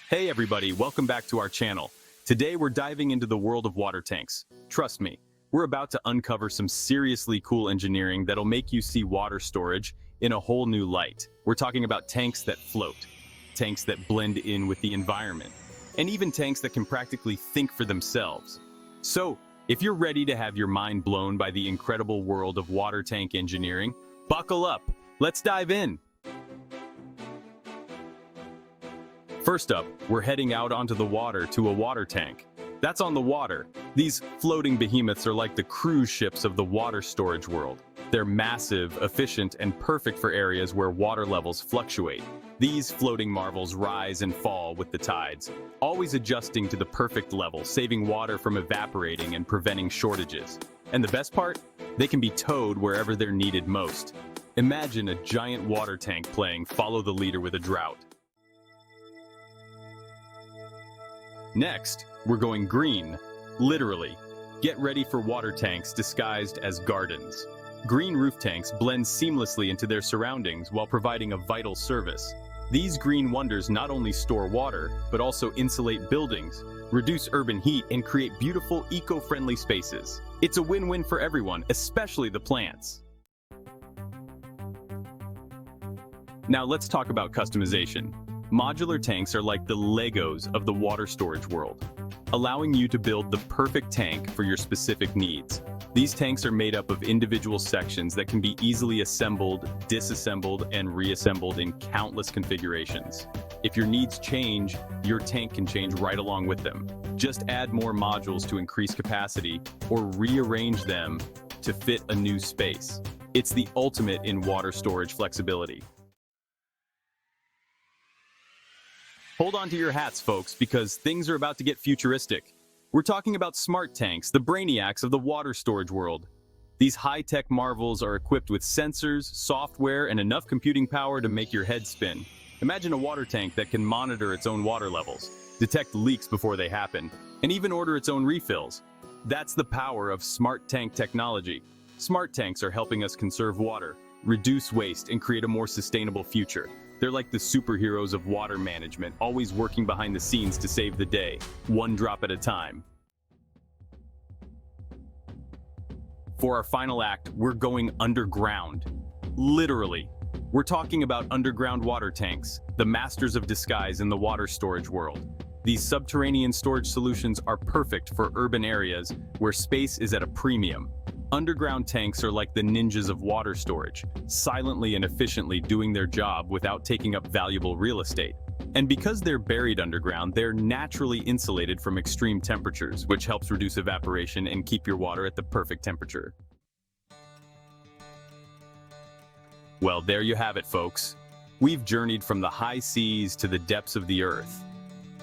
Hey everybody, welcome back to our channel. Today we're diving into the world of water tanks. Trust me, we're about to uncover some seriously cool engineering that'll make you see water storage in a whole new light. We're talking about tanks that float, tanks that blend in with the environment, and even tanks that can practically think for themselves. So, if you're ready to have your mind blown by the incredible world of water tank engineering, buckle up. Let's dive in. First up, we're heading out onto the water to a water tank. That's on the water. These floating behemoths are like the cruise ships of the water storage world. They're massive, efficient, and perfect for areas where water levels fluctuate. These floating marvels rise and fall with the tides, always adjusting to the perfect level, saving water from evaporating and preventing shortages. And the best part? They can be towed wherever they're needed most. Imagine a giant water tank playing Follow the Leader with a drought. Next, we're going green, literally. Get ready for water tanks disguised as gardens. Green roof tanks blend seamlessly into their surroundings while providing a vital service. These green wonders not only store water, but also insulate buildings, reduce urban heat, and create beautiful, eco-friendly spaces. It's a win-win for everyone, especially the plants. Now let's talk about customization. Modular tanks are like the Legos of the water storage world, allowing you to build the perfect tank for your specific needs. These tanks are made up of individual sections that can be easily assembled, disassembled, and reassembled in countless configurations. If your needs change, your tank can change right along with them. Just add more modules to increase capacity or rearrange them to fit a new space. It's the ultimate in water storage flexibility. Hold on to your hats, folks, because things are about to get futuristic. We're talking about smart tanks, the brainiacs of the water storage world. These high-tech marvels are equipped with sensors, software, and enough computing power to make your head spin. Imagine a water tank that can monitor its own water levels, detect leaks before they happen, and even order its own refills. That's the power of smart tank technology. Smart tanks are helping us conserve water, reduce waste, and create a more sustainable future. They're like the superheroes of water management, always working behind the scenes to save the day, one drop at a time. For our final act, we're going underground. Literally. We're talking about underground water tanks, the masters of disguise in the water storage world. These subterranean storage solutions are perfect for urban areas where space is at a premium. Underground tanks are like the ninjas of water storage, silently and efficiently doing their job without taking up valuable real estate. And because they're buried underground, they're naturally insulated from extreme temperatures, which helps reduce evaporation and keep your water at the perfect temperature. Well, there you have it, folks. We've journeyed from the high seas to the depths of the earth,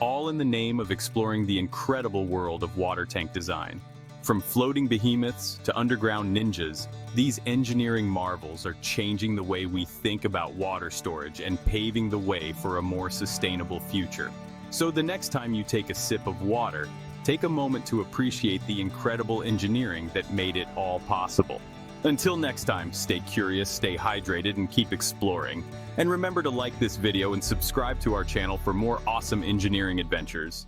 all in the name of exploring the incredible world of water tank design. From floating behemoths to underground ninjas, these engineering marvels are changing the way we think about water storage and paving the way for a more sustainable future. So the next time you take a sip of water, take a moment to appreciate the incredible engineering that made it all possible. Until next time, stay curious, stay hydrated, and keep exploring. And remember to like this video and subscribe to our channel for more awesome engineering adventures.